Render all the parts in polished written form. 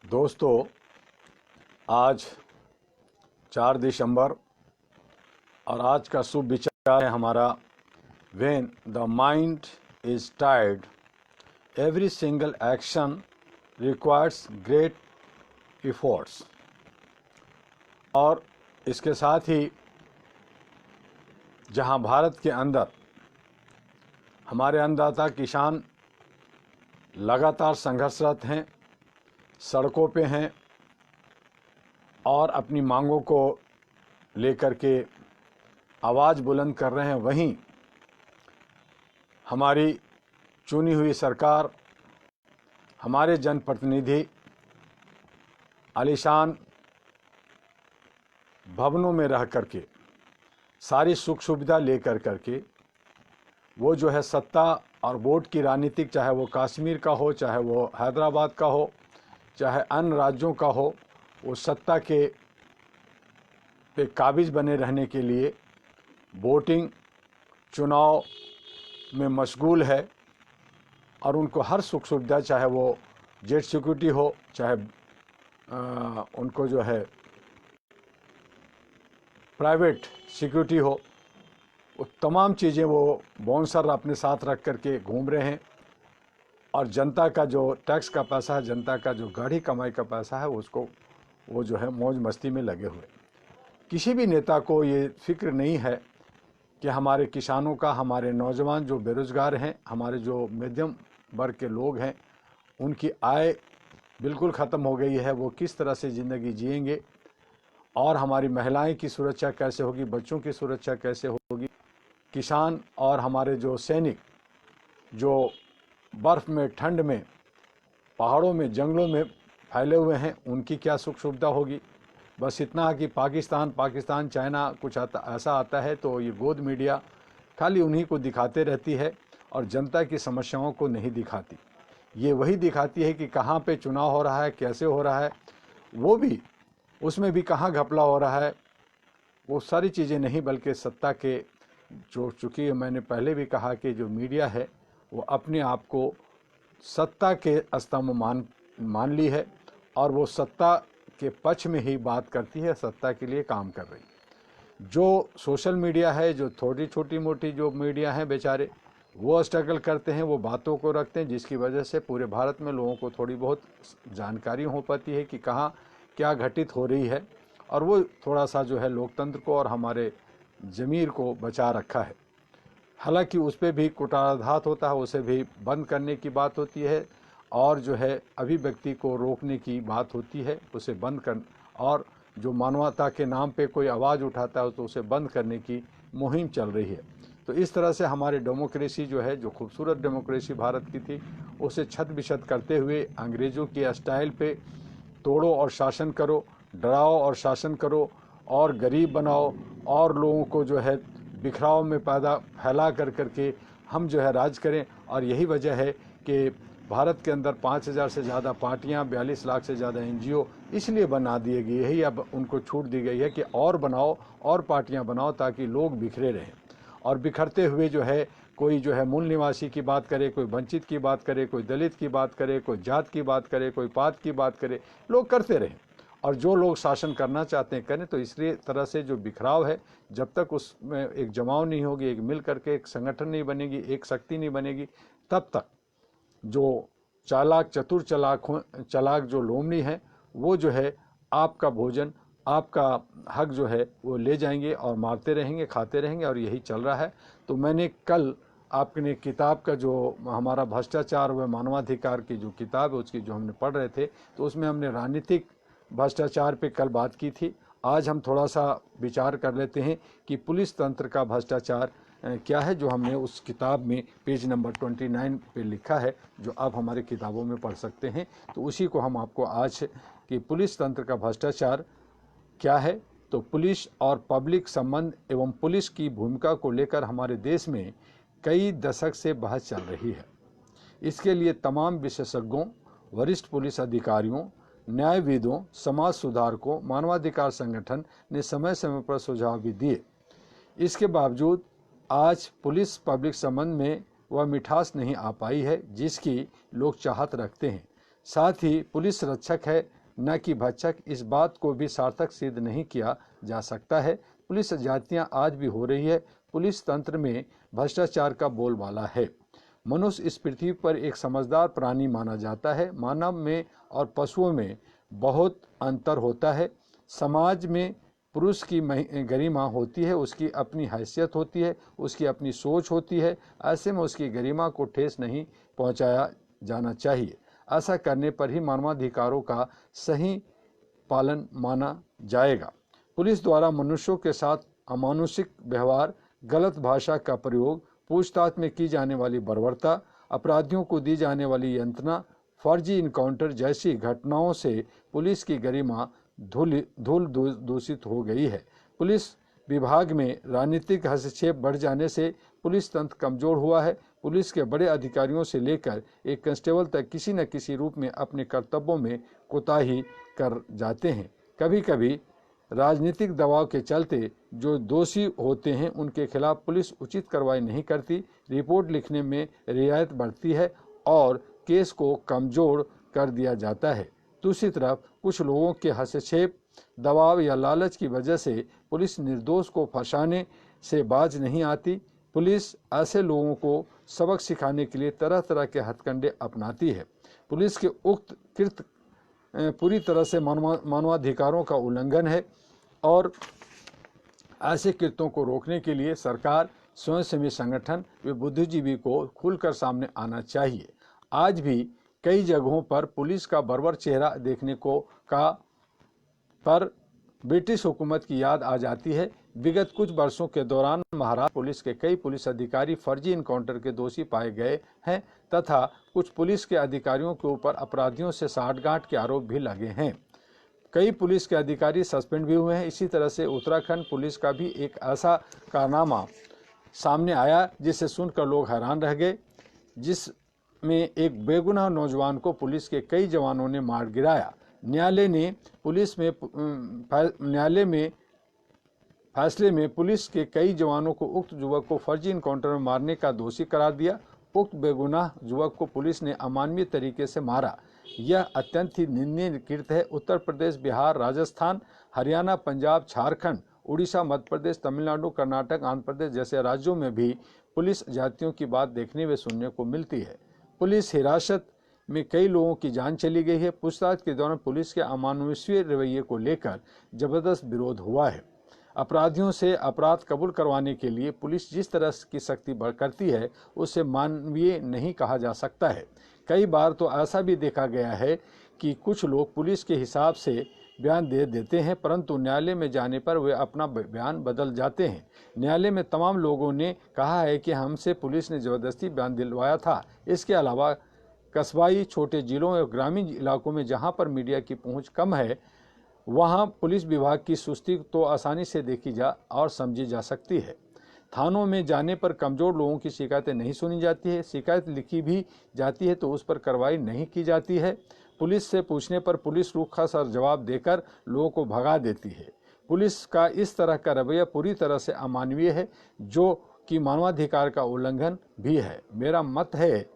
दोस्तों, आज 4 दिसंबर और आज का शुभ विचार है हमारा, when the mind is tired every single action requires great efforts. और इसके साथ ही जहां भारत के अंदर हमारे अन्नदाता किसान लगातार संघर्षरत हैं, सड़कों पे हैं और अपनी मांगों को लेकर के आवाज़ बुलंद कर रहे हैं, वहीं हमारी चुनी हुई सरकार, हमारे जनप्रतिनिधि आलीशान भवनों में रह करके सारी सुख सुविधा लेकर करके वो जो है सत्ता और वोट की राजनीतिक, चाहे वो कश्मीर का हो, चाहे वो हैदराबाद का हो, चाहे अन्य राज्यों का हो, वो सत्ता के पे काबिज बने रहने के लिए वोटिंग, चुनाव में मशगूल है और उनको हर सुख सुविधा, चाहे वो जेट सिक्योरिटी हो, चाहे उनको जो है प्राइवेट सिक्योरिटी हो, वो तमाम चीज़ें वो बाउंसर अपने साथ रख करके घूम रहे हैं। और जनता का जो टैक्स का पैसा है, जनता का जो गाढ़ी कमाई का पैसा है, उसको वो जो है मौज मस्ती में लगे हुए। किसी भी नेता को ये फिक्र नहीं है कि हमारे किसानों का, हमारे नौजवान जो बेरोज़गार हैं, हमारे जो मध्यम वर्ग के लोग हैं, उनकी आय बिल्कुल ख़त्म हो गई है, वो किस तरह से ज़िंदगी जिएंगे और हमारी महिलाएं की सुरक्षा कैसे होगी, बच्चों की सुरक्षा कैसे होगी, किसान और हमारे जो सैनिक जो बर्फ़ में, ठंड में, पहाड़ों में, जंगलों में फैले हुए हैं, उनकी क्या सुख सुविधा होगी। बस इतना कि पाकिस्तान चाइना कुछ ऐसा आता है तो ये गोद मीडिया खाली उन्हीं को दिखाते रहती है और जनता की समस्याओं को नहीं दिखाती। ये वही दिखाती है कि कहाँ पे चुनाव हो रहा है, कैसे हो रहा है, वो भी उसमें भी कहाँ घपला हो रहा है, वो सारी चीज़ें नहीं, बल्कि सत्ता के जो, चूँकि मैंने पहले भी कहा कि जो मीडिया है वो अपने आप को सत्ता के स्तंभ मान ली है और वो सत्ता के पक्ष में ही बात करती है, सत्ता के लिए काम कर रही। जो सोशल मीडिया है, जो थोड़ी छोटी मोटी जो मीडिया हैं, बेचारे वो स्ट्रगल करते हैं, वो बातों को रखते हैं, जिसकी वजह से पूरे भारत में लोगों को थोड़ी बहुत जानकारी हो पाती है कि कहाँ क्या घटित हो रही है, और वो थोड़ा सा जो है लोकतंत्र को और हमारे ज़मीर को बचा रखा है। हालांकि उस पर भी कुटाधात होता है, उसे भी बंद करने की बात होती है और जो है अभिव्यक्ति को रोकने की बात होती है, उसे बंद कर, और जो मानवता के नाम पे कोई आवाज़ उठाता है तो उसे बंद करने की मुहिम चल रही है। तो इस तरह से हमारी डेमोक्रेसी जो है, जो खूबसूरत डेमोक्रेसी भारत की थी, उसे छत बिछत करते हुए अंग्रेज़ों की स्टाइल पे तोड़ो और शासन करो, डराओ और शासन करो और गरीब बनाओ और लोगों को जो है बिखराव में फैला करके हम जो है राज करें। और यही वजह है कि भारत के अंदर 5000 से ज़्यादा पार्टियां, 42 लाख से ज़्यादा एनजीओ इसलिए बना दिए गए, यही अब उनको छूट दी गई है कि और बनाओ और पार्टियां बनाओ ताकि लोग बिखरे रहें। और बिखरते हुए जो है कोई जो है मूल निवासी की बात करे, कोई वंचित की बात करे, कोई दलित की बात करे, कोई जात की बात करे, कोई पात की बात करे, लोग करते रहें और जो लोग शासन करना चाहते हैं करें। तो इसलिए तरह से जो बिखराव है, जब तक उसमें एक जमाव नहीं होगी, एक मिल करके एक संगठन नहीं बनेगी, एक शक्ति नहीं बनेगी, तब तक जो चालाक, चतुर चालाक जो लोमड़ी हैं, वो जो है आपका भोजन, आपका हक जो है वो ले जाएंगे और मारते रहेंगे, खाते रहेंगे, और यही चल रहा है। तो मैंने कल आपने किताब का जो हमारा भ्रष्टाचार व मानवाधिकार की जो किताब है, उसकी जो हमने पढ़ रहे थे, तो उसमें हमने राजनीतिक भ्रष्टाचार पे कल बात की थी। आज हम थोड़ा सा विचार कर लेते हैं कि पुलिस तंत्र का भ्रष्टाचार क्या है, जो हमने उस किताब में पेज नंबर 29 पे लिखा है, जो आप हमारे किताबों में पढ़ सकते हैं। तो उसी को हम आपको आज कि पुलिस तंत्र का भ्रष्टाचार क्या है। तो पुलिस और पब्लिक संबंध एवं पुलिस की भूमिका को लेकर हमारे देश में कई दशक से बहस चल रही है। इसके लिए तमाम विशेषज्ञों, वरिष्ठ पुलिस अधिकारियों, न्यायविदों, समाज सुधारकों, मानवाधिकार संगठन ने समय समय पर सुझाव भी दिए। इसके बावजूद आज पुलिस पब्लिक संबंध में वह मिठास नहीं आ पाई है जिसकी लोग चाहत रखते हैं। साथ ही पुलिस रक्षक है न कि भक्षक, इस बात को भी सार्थक सिद्ध नहीं किया जा सकता है। पुलिस जातियां आज भी हो रही है। पुलिस तंत्र में भ्रष्टाचार का बोलबाला है। मनुष्य इस पृथ्वी पर एक समझदार प्राणी माना जाता है। मानव में और पशुओं में बहुत अंतर होता है। समाज में पुरुष की गरिमा होती है, उसकी अपनी हैसियत होती है, उसकी अपनी सोच होती है। ऐसे में उसकी गरिमा को ठेस नहीं पहुंचाया जाना चाहिए। ऐसा करने पर ही मानवाधिकारों का सही पालन माना जाएगा। पुलिस द्वारा मनुष्यों के साथ अमानुषिक व्यवहार, गलत भाषा का प्रयोग, पूछताछ में की जाने वाली बर्बरता, अपराधियों को दी जाने वाली यंत्रणा, फर्जी इनकाउंटर जैसी घटनाओं से पुलिस की गरिमा धूल दूषित हो गई है। पुलिस विभाग में राजनीतिक हस्तक्षेप बढ़ जाने से पुलिस तंत्र कमजोर हुआ है। पुलिस के बड़े अधिकारियों से लेकर एक कांस्टेबल तक किसी न किसी रूप में अपने कर्तव्यों में कोताही कर जाते हैं। कभी कभी राजनीतिक दबाव के चलते जो दोषी होते हैं उनके खिलाफ पुलिस उचित कार्रवाई नहीं करती, रिपोर्ट लिखने में रियायत बढ़ती है और केस को कमजोर कर दिया जाता है। दूसरी तरफ कुछ लोगों के हस्तक्षेप, दबाव या लालच की वजह से पुलिस निर्दोष को फंसाने से बाज नहीं आती। पुलिस ऐसे लोगों को सबक सिखाने के लिए तरह तरह के हथकंडे अपनाती है। पुलिस के उक्त कृत्य पूरी तरह से मानवाधिकारों का उल्लंघन है और ऐसे कृत्यों को रोकने के लिए सरकार, स्वयंसेवी संगठन व बुद्धिजीवी को खुलकर सामने आना चाहिए। आज भी कई जगहों पर पुलिस का बर्बर चेहरा देखने को पर ब्रिटिश हुकूमत की याद आ जाती है। विगत कुछ वर्षों के दौरान महाराष्ट्र पुलिस के कई पुलिस अधिकारी फर्जी इनकाउंटर के दोषी पाए गए हैं तथा कुछ पुलिस के अधिकारियों के ऊपर अपराधियों से साठगांठ के आरोप भी लगे हैं। कई पुलिस के अधिकारी सस्पेंड भी हुए हैं। इसी तरह से उत्तराखंड पुलिस का भी एक ऐसा कारनामा सामने आया जिसे सुनकर लोग हैरान रह गए, जिसमें एक बेगुनाह नौजवान को पुलिस के कई जवानों ने मार गिराया। न्यायालय में फैसले में पुलिस के कई जवानों को उक्त युवक को फर्जी इनकाउंटर में मारने का दोषी करार दिया। उक्त बेगुनाह युवक को पुलिस ने अमानवीय तरीके से मारा। यह अत्यंत ही निंदनीय कृत्य है। उत्तर प्रदेश, बिहार, राजस्थान, हरियाणा, पंजाब, झारखंड, उड़ीसा, मध्य प्रदेश, तमिलनाडु, कर्नाटक, आंध्र प्रदेश जैसे राज्यों में भी पुलिस जातियों की बात देखने व सुनने को मिलती है। पुलिस हिरासत में कई लोगों की जान चली गई है। पूछताछ के दौरान पुलिस के अमानुषीय रवैये को लेकर जबरदस्त विरोध हुआ है। अपराधियों से अपराध कबूल करवाने के लिए पुलिस जिस तरह की सख्ती करती है उसे मानवीय नहीं कहा जा सकता है। कई बार तो ऐसा भी देखा गया है कि कुछ लोग पुलिस के हिसाब से बयान दे देते हैं, परंतु न्यायालय में जाने पर वे अपना बयान बदल जाते हैं। न्यायालय में तमाम लोगों ने कहा है कि हमसे पुलिस ने जबरदस्ती बयान दिलवाया था। इसके अलावा कस्बाई, छोटे जिलों और ग्रामीण इलाकों में जहां पर मीडिया की पहुंच कम है, वहां पुलिस विभाग की सुस्ती तो आसानी से देखी जा और समझी जा सकती है। थानों में जाने पर कमज़ोर लोगों की शिकायतें नहीं सुनी जाती है। शिकायत लिखी भी जाती है तो उस पर कार्रवाई नहीं की जाती है। पुलिस से पूछने पर पुलिस रूखा सा जवाब देकर लोगों को भगा देती है। पुलिस का इस तरह का रवैया पूरी तरह से अमानवीय है, जो कि मानवाधिकार का उल्लंघन भी है। मेरा मत है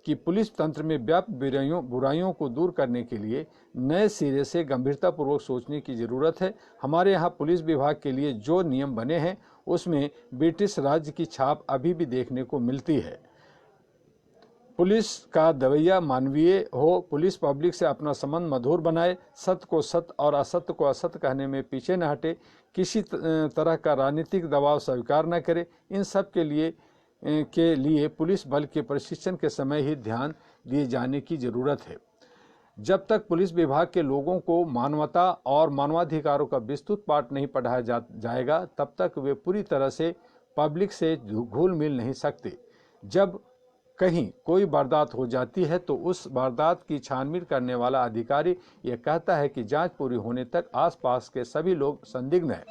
कि पुलिस तंत्र में व्याप्त बुराइयों को दूर करने के लिए नए सिरे से गंभीरतापूर्वक सोचने की ज़रूरत है। हमारे यहाँ पुलिस विभाग के लिए जो नियम बने हैं उसमें ब्रिटिश राज्य की छाप अभी भी देखने को मिलती है। पुलिस का रवैया मानवीय हो। पुलिस पब्लिक से अपना संबंध मधुर बनाए, सत्य को सत्य और असत्य को असत्य कहने में पीछे न हटे, किसी तरह का राजनीतिक दबाव स्वीकार न करे। इन सब के लिए पुलिस बल के प्रशिक्षण के समय ही ध्यान दिए जाने की ज़रूरत है। जब तक पुलिस विभाग के लोगों को मानवता और मानवाधिकारों का विस्तृत पाठ नहीं पढ़ाया जाएगा, तब तक वे पूरी तरह से पब्लिक से घुल मिल नहीं सकते। जब कहीं कोई वारदात हो जाती है तो उस वारदात की छानबीन करने वाला अधिकारी यह कहता है कि जांच पूरी होने तक आसपास के सभी लोग संदिग्ध हैं।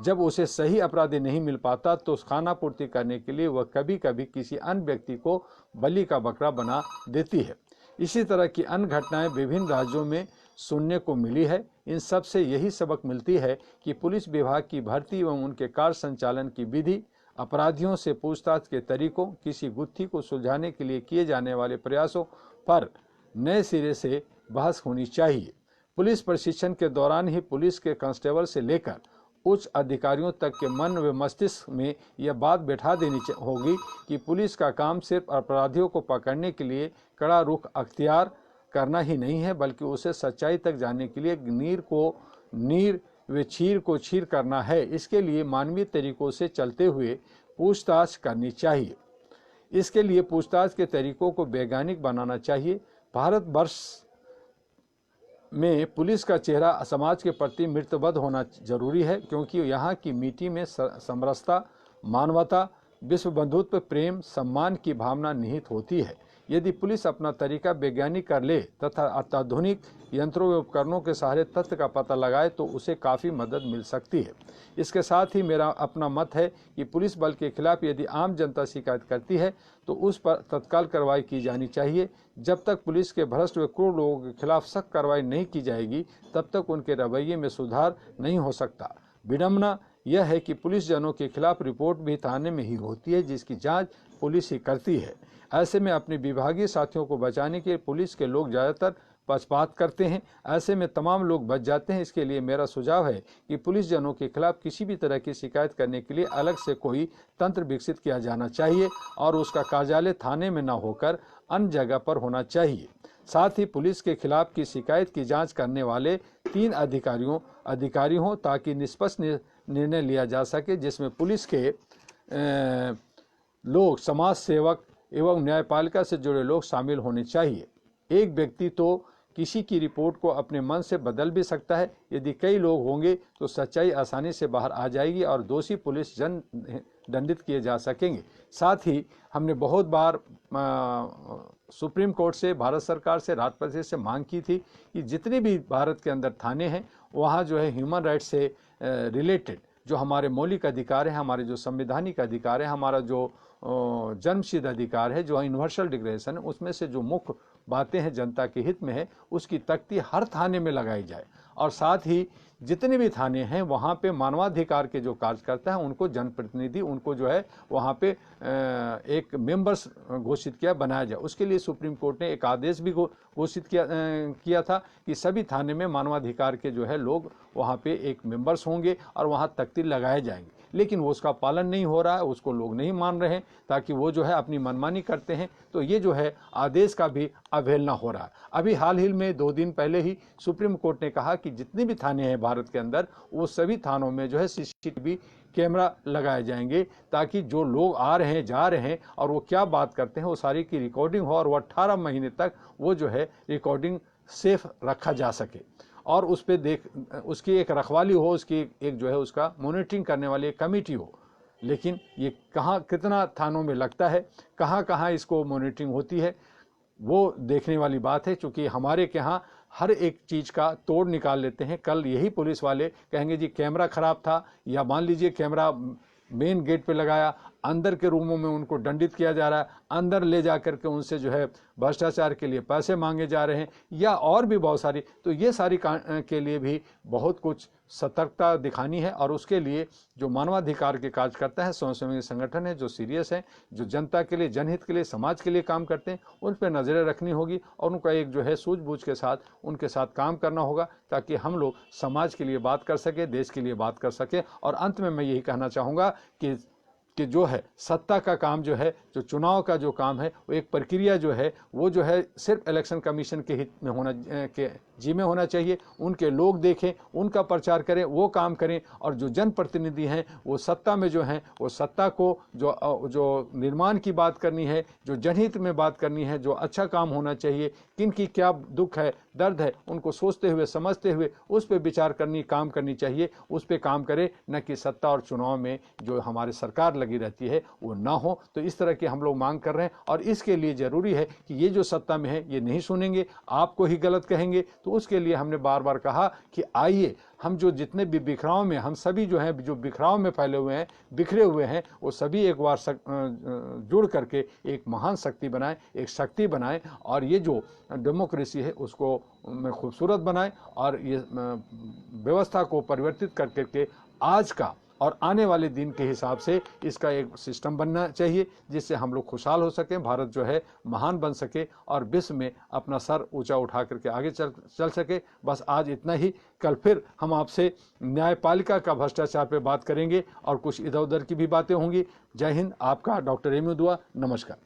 जब उसे सही अपराधी नहीं मिल पाता तो खानापूर्ति करने के लिए वह कभी कभी किसी अन्य व्यक्ति को बलि का बकरा बना देती है। इसी तरह की अन्य घटनाएं विभिन्न राज्यों में सुनने को मिली है। इन सब से यही सबक मिलती है कि पुलिस विभाग की भर्ती एवं उनके कार्य संचालन की विधि, अपराधियों से पूछताछ के तरीकों, किसी गुत्थी को सुलझाने के लिए किए जाने वाले प्रयासों पर नए सिरे से बहस होनी चाहिए। पुलिस प्रशिक्षण के दौरान ही पुलिस के कांस्टेबल से लेकर उच्च अधिकारियों तक के मन व मस्तिष्क में यह बात बैठा देनी होगी कि पुलिस का काम सिर्फ अपराधियों को पकड़ने के लिए कड़ा रुख अख्तियार करना ही नहीं है, बल्कि उसे सच्चाई तक जाने के लिए नीर को नीर व चीर को चीर करना है। इसके लिए मानवीय तरीकों से चलते हुए पूछताछ करनी चाहिए। इसके लिए पूछताछ के तरीकों को वैज्ञानिक बनाना चाहिए। भारतवर्ष में पुलिस का चेहरा समाज के प्रति मृतबद्ध होना जरूरी है, क्योंकि यहाँ की मिट्टी में समरसता, मानवता, विश्व बंधुत्व, प्रेम, सम्मान की भावना निहित होती है। यदि पुलिस अपना तरीका वैज्ञानिक कर ले तथा अत्याधुनिक यंत्रों व उपकरणों के सहारे तथ्य का पता लगाए तो उसे काफ़ी मदद मिल सकती है। इसके साथ ही मेरा अपना मत है कि पुलिस बल के खिलाफ यदि आम जनता शिकायत करती है तो उस पर तत्काल कार्रवाई की जानी चाहिए। जब तक पुलिस के भ्रष्ट व क्रूर लोगों के खिलाफ सख्त कार्रवाई नहीं की जाएगी तब तक उनके रवैये में सुधार नहीं हो सकता। विडम्बना यह है कि पुलिस जनों के खिलाफ रिपोर्ट भी थाने में ही होती है, जिसकी जांच पुलिस ही करती है। ऐसे में अपने विभागीय साथियों को बचाने के पुलिस के लोग ज़्यादातर पक्षपात करते हैं। ऐसे में तमाम लोग बच जाते हैं। इसके लिए मेरा सुझाव है कि पुलिस जनों के खिलाफ किसी भी तरह की शिकायत करने के लिए अलग से कोई तंत्र विकसित किया जाना चाहिए और उसका कार्यालय थाने में न होकर अन्य जगह पर होना चाहिए। साथ ही पुलिस के खिलाफ की शिकायत की जांच करने वाले 3 अधिकारी हों ताकि निष्पक्ष निर्णय लिया जा सके, जिसमें पुलिस के लोग, समाज सेवक एवं न्यायपालिका से जुड़े लोग शामिल होने चाहिए। एक व्यक्ति तो किसी की रिपोर्ट को अपने मन से बदल भी सकता है। यदि कई लोग होंगे तो सच्चाई आसानी से बाहर आ जाएगी और दोषी पुलिस दंडित किए जा सकेंगे। साथ ही हमने बहुत बार सुप्रीम कोर्ट से, भारत सरकार से, राष्ट्रपति से मांग की थी कि जितने भी भारत के अंदर थाने हैं वहाँ जो है ह्यूमन राइट्स से रिलेटेड जो हमारे मौलिक अधिकार है, हमारे जो संवैधानिक अधिकार है, हमारा जो जन्मसिद्ध अधिकार है, जो यूनिवर्सल डिक्लेरेशन है, उसमें से जो मुख्य बातें हैं जनता के हित में है उसकी तख्ती हर थाने में लगाई जाए। और साथ ही जितने भी थाने हैं वहाँ पे मानवाधिकार के जो कार्यकर्ता हैं उनको जनप्रतिनिधि, उनको जो है वहाँ पे एक मेंबर्स घोषित बनाया जाए। उसके लिए सुप्रीम कोर्ट ने एक आदेश भी घोषित किया था कि सभी थाने में मानवाधिकार के जो है लोग वहाँ पे एक मेंबर्स होंगे और वहाँ तख्ती लगाए जाएंगे। लेकिन वो उसका पालन नहीं हो रहा है, उसको लोग नहीं मान रहे हैं, ताकि वो जो है अपनी मनमानी करते हैं। तो ये जो है आदेश का भी अवहेलना हो रहा है। अभी हाल ही में 2 दिन पहले ही सुप्रीम कोर्ट ने कहा कि जितने भी थाने हैं भारत के अंदर वो सभी थानों में जो है CCTV कैमरा लगाए जाएंगे, ताकि जो लोग आ रहे हैं, जा रहे हैं और वो क्या बात करते हैं वो सारी की रिकॉर्डिंग हो और वो 18 महीने तक वो जो है रिकॉर्डिंग सेफ रखा जा सके और उस पर उसकी एक रखवाली हो, उसकी एक जो है उसका मॉनिटरिंग करने वाली एक कमेटी हो। लेकिन ये कहाँ कितना थानों में लगता है, कहाँ इसको मॉनिटरिंग होती है, वो देखने वाली बात है। क्योंकि हमारे के यहाँ हर एक चीज़ का तोड़ निकाल लेते हैं। कल यही पुलिस वाले कहेंगे जी कैमरा ख़राब था, या मान लीजिए कैमरा मेन गेट पे लगाया, अंदर के रूमों में उनको दंडित किया जा रहा है, अंदर ले जा कर के उनसे जो है भ्रष्टाचार के लिए पैसे मांगे जा रहे हैं, या और भी बहुत सारी। तो ये सारी के लिए भी बहुत कुछ सतर्कता दिखानी है और उसके लिए जो मानवाधिकार के कार्यकर्ता है, स्वयंसेवी संगठन है, जो सीरियस हैं, जो जनता के लिए, जनहित के लिए, समाज के लिए काम करते हैं, उन पर नज़रें रखनी होगी और उनका एक जो है सूझबूझ के साथ उनके साथ काम करना होगा, ताकि हम लोग समाज के लिए बात कर सके, देश के लिए बात कर सके। और अंत में मैं यही कहना चाहूँगा कि जो है सत्ता का काम जो है, जो चुनाव का जो काम है, वो एक प्रक्रिया जो है वो जो है सिर्फ इलेक्शन कमीशन के हित में होना चाहिए। उनके लोग देखें, उनका प्रचार करें, वो काम करें। और जो जनप्रतिनिधि हैं वो सत्ता में जो हैं वो सत्ता को जो निर्माण की बात करनी है, जो जनहित में बात करनी है, जो अच्छा काम होना चाहिए, किन की क्या दुख है, दर्द है, उनको सोचते हुए, समझते हुए उस पर विचार काम करनी चाहिए। उस पर काम करें, न कि सत्ता और चुनाव में जो हमारी सरकार लगी रहती है वो ना हो। तो इस तरह की हम लोग मांग कर रहे हैं और इसके लिए ज़रूरी है कि ये जो सत्ता में है ये नहीं सुनेंगे, आपको ही गलत कहेंगे। तो उसके लिए हमने बार बार कहा कि आइए हम जो जितने भी बिखराव में, हम सभी जो हैं जो बिखराव में फैले हुए हैं, बिखरे हुए हैं, वो सभी एक बार जुड़ करके एक महान शक्ति बनाएं, एक शक्ति बनाएं और ये जो डेमोक्रेसी है उसको खूबसूरत बनाएं और ये व्यवस्था को परिवर्तित करके आज का और आने वाले दिन के हिसाब से इसका एक सिस्टम बनना चाहिए जिससे हम लोग खुशहाल हो सकें, भारत जो है महान बन सके और विश्व में अपना सर ऊंचा उठा करके आगे चल सके। बस आज इतना ही। कल फिर हम आपसे न्यायपालिका का भ्रष्टाचार पे बात करेंगे और कुछ इधर उधर की भी बातें होंगी। जय हिंद। आपका डॉक्टर एम यू दुआ। नमस्कार।